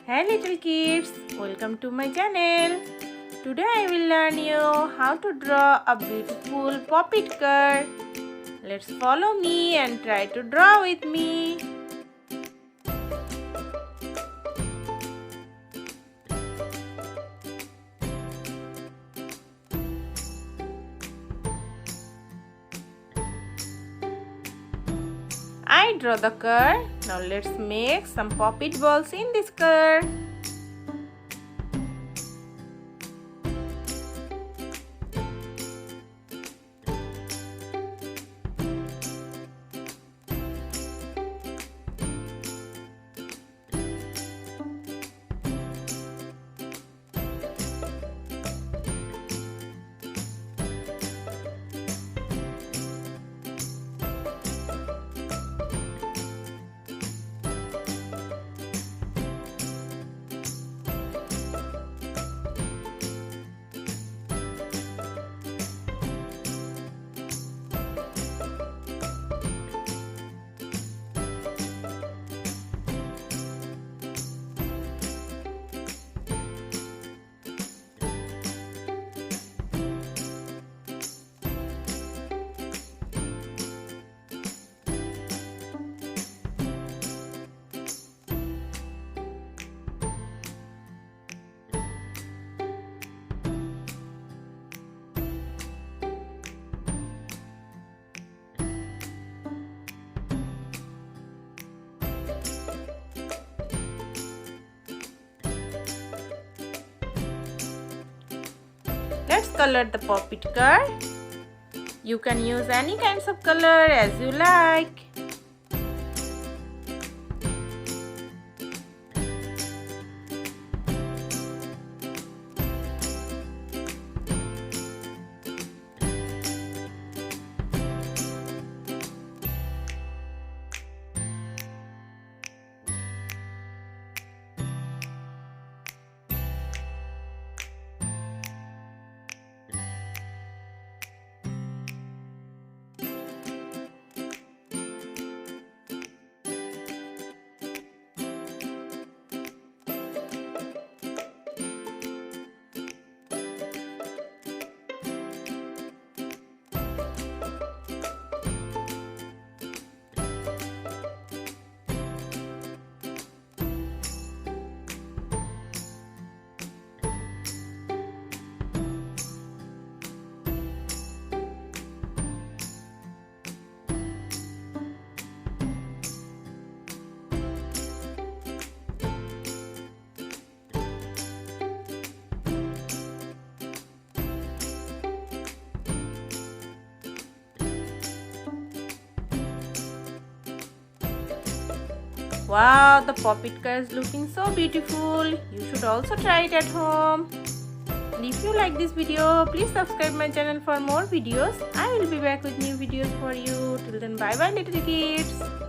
Hey little kids, welcome to my channel. Today I will learn you how to draw a beautiful puppet car. Let's follow me and try to draw with me. I draw the car. Now let's make some puppet balls in this car. Let's color the puppet car. You can use any kinds of color as you like. Wow, the puppet car is looking so beautiful. You should also try it at home. And if you like this video, please subscribe my channel for more videos. I will be back with new videos for you. Till then, bye bye little kids.